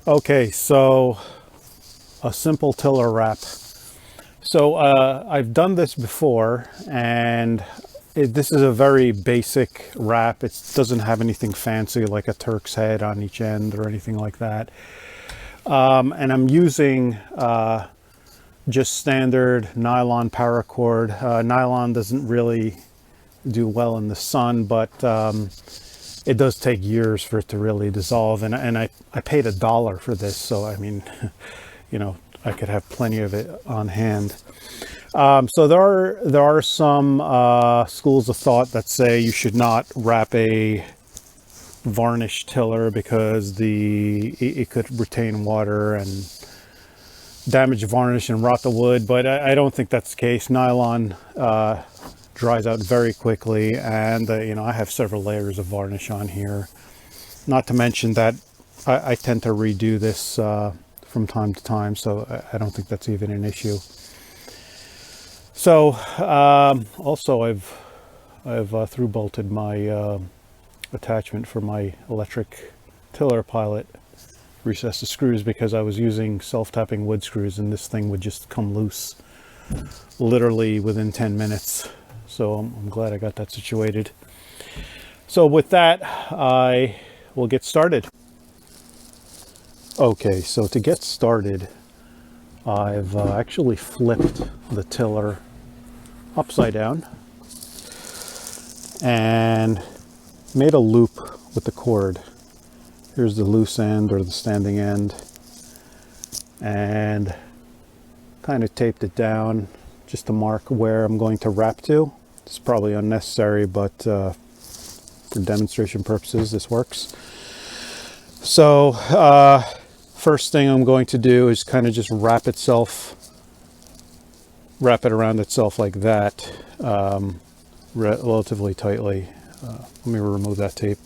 Okay, so a simple tiller wrap. So I've done this before, and this is a very basic wrap. It doesn't have anything fancy like a Turk's head on each end or anything like that. And I'm using just standard nylon paracord. Nylon doesn't really do well in the sun, but it does take years for it to really dissolve. And I paid $1 for this, so I mean, you know, I could have plenty of it on hand. So there are some schools of thought that say you should not wrap a varnish tiller because it could retain water and damage the varnish and rot the wood, but I don't think that's the case. Nylon dries out very quickly, and you know, I have several layers of varnish on here. Not to mention that I tend to redo this from time to time, so I don't think that's even an issue. So also I've through bolted my attachment for my electric tiller pilot, recessed the screws, because I was using self-tapping wood screws and this thing would just come loose literally within 10 minutes. So I'm glad I got that situated. So with that, I will get started. Okay, so to get started, I've actually flipped the tiller upside down and made a loop with the cord. Here's the loose end or the standing end, and kind of taped it down just to mark where I'm going to wrap to. It's probably unnecessary, but for demonstration purposes this works. So first thing I'm going to do is kind of just wrap it around itself like that, relatively tightly. Let me remove that tape.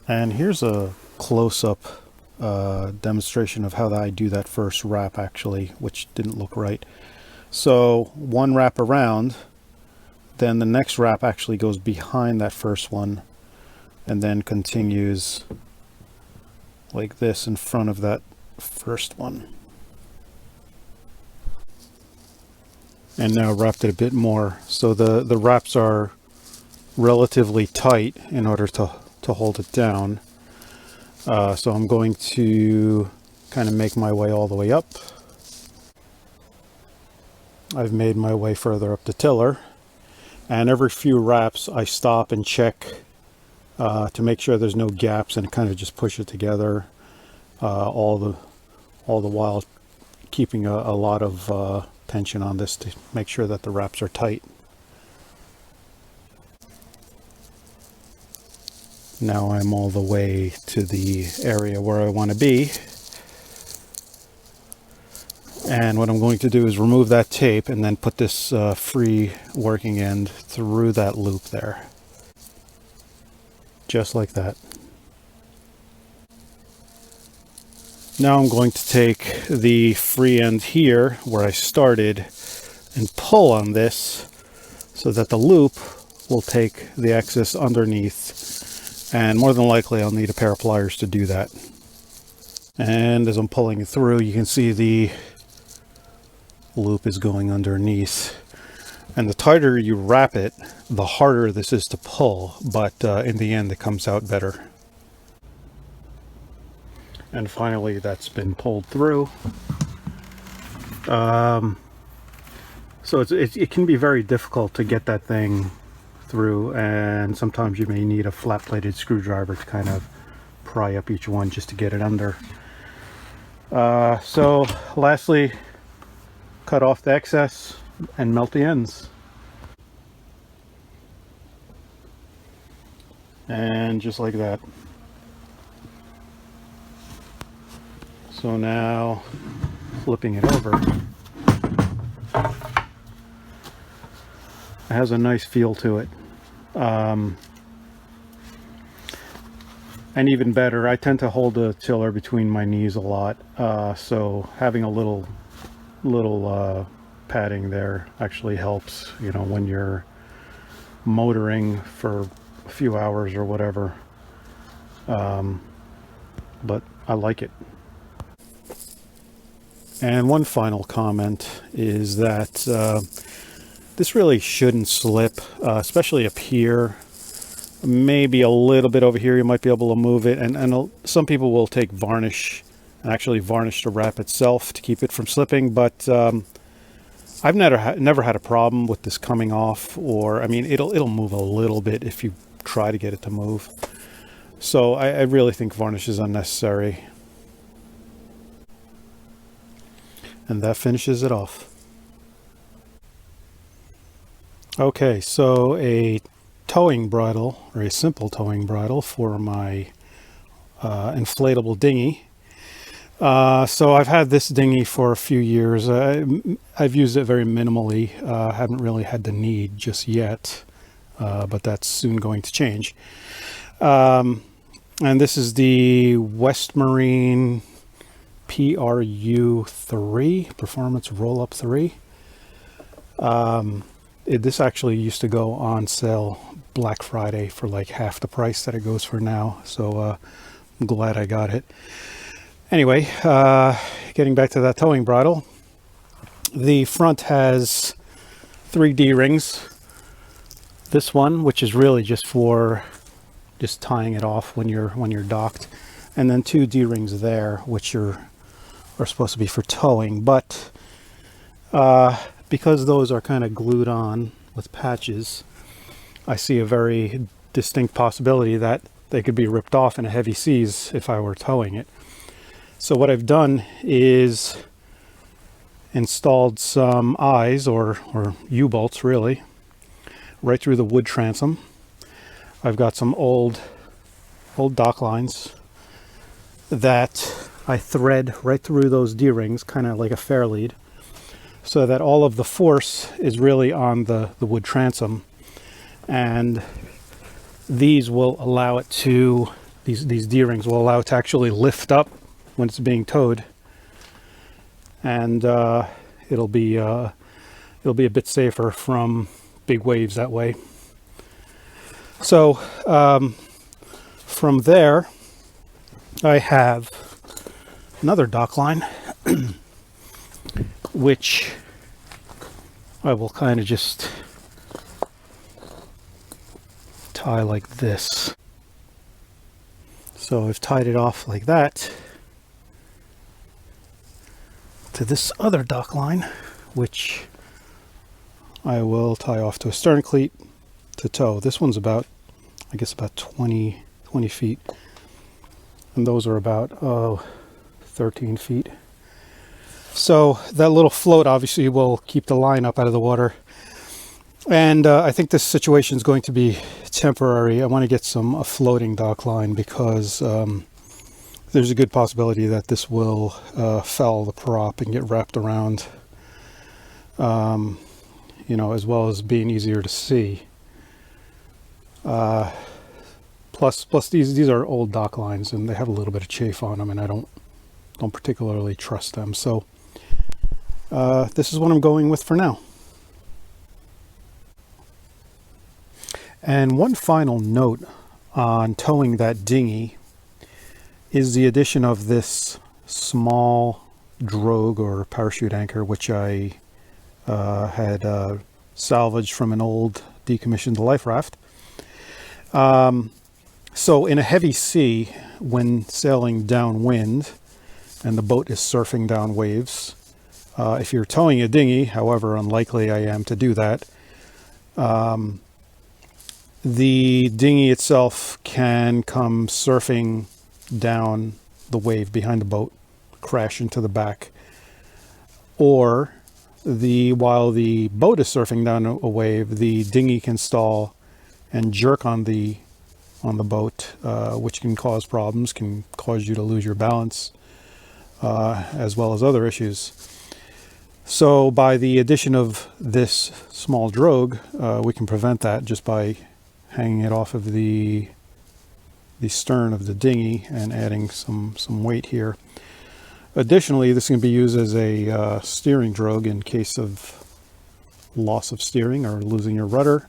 And here's a close-up demonstration of how I do that first wrap, actually, which didn't look right. So one wrap around, then the next wrap actually goes behind that first one and then continues like this in front of that first one. And now wrapped it a bit more. So the wraps are relatively tight in order to hold it down. So I'm going to kind of make my way all the way up. I've made my way further up the tiller, and every few wraps I stop and check to make sure there's no gaps, and kind of just push it together, all the while keeping a lot of tension on this to make sure that the wraps are tight. Now I'm all the way to the area where I want to be. And what I'm going to do is remove that tape and then put this free working end through that loop there. Just like that. Now I'm going to take the free end here where I started and pull on this so that the loop will take the excess underneath. And more than likely I'll need a pair of pliers to do that. And as I'm pulling it through, you can see the loop is going underneath. And the tighter you wrap it, the harder this is to pull, but in the end it comes out better. And finally that's been pulled through. So it can be very difficult to get that thing through, and sometimes you may need a flat-bladed screwdriver to kind of pry up each one just to get it under. So lastly, cut off the excess and melt the ends. And just like that. So now flipping it over, it has a nice feel to it. And even better, I tend to hold the tiller between my knees a lot, so having a little padding there actually helps, you know, when you're motoring for a few hours or whatever. but I like it. And one final comment is that this really shouldn't slip, especially up here. Maybe a little bit over here, you might be able to move it. And some people will take varnish and actually varnish the wrap itself to keep it from slipping. But I've never had a problem with this coming off, or I mean, it'll move a little bit if you try to get it to move. So I really think varnish is unnecessary. And that finishes it off. Okay, so a towing bridle, or a simple towing bridle for my inflatable dinghy. So I've had this dinghy for a few years. I've used it very minimally. Haven't really had the need just yet, but that's soon going to change. And this is the West Marine PRU3, Performance Roll-Up 3. This actually used to go on sale Black Friday for like half the price that it goes for now. So I'm glad I got it. Anyway, getting back to that towing bridle, the front has 3 D-rings. This one, which is really just for just tying it off when you're docked, and then 2 D-rings there, which are supposed to be for towing. But because those are kind of glued on with patches, I see a very distinct possibility that they could be ripped off in a heavy seas if I were towing it. So what I've done is installed some eyes, or U-bolts really, right through the wood transom. I've got some old dock lines that I thread right through those D-rings, kind of like a fair lead, so that all of the force is really on the wood transom, and these will allow it to, these D-rings will allow it to actually lift up when it's being towed, and it'll be a bit safer from big waves that way. So from there, I have another dock line, which I will kind of just tie like this. So I've tied it off like that to this other dock line, which I will tie off to a stern cleat to tow. This one's about, I guess, about 20 feet, and those are about 13 feet. So that little float obviously will keep the line up out of the water, and I think this situation is going to be temporary. I want to get a floating dock line, because there's a good possibility that this will foul the prop and get wrapped around, you know, as well as being easier to see. Plus these are old dock lines, and they have a little bit of chafe on them, and I don't particularly trust them. So this is what I'm going with for now. And one final note on towing that dinghy is the addition of this small drogue or parachute anchor, which I had salvaged from an old decommissioned life raft. So in a heavy sea, when sailing downwind and the boat is surfing down waves, if you're towing a dinghy, however unlikely I am to do that, the dinghy itself can come surfing down the wave behind the boat, crash into the back, or while the boat is surfing down a wave, the dinghy can stall and jerk on the boat, which can cause problems, can cause you to lose your balance, as well as other issues. So by the addition of this small drogue, we can prevent that just by hanging it off of the stern of the dinghy and adding some weight here. Additionally, this can be used as a steering drogue in case of loss of steering or losing your rudder.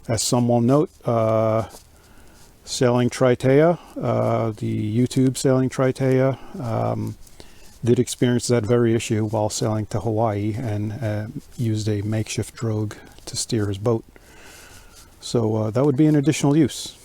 As some will note, Sailing Tritea, the YouTube Sailing Tritea, did experience that very issue while sailing to Hawaii, and used a makeshift drogue to steer his boat. So that would be an additional use.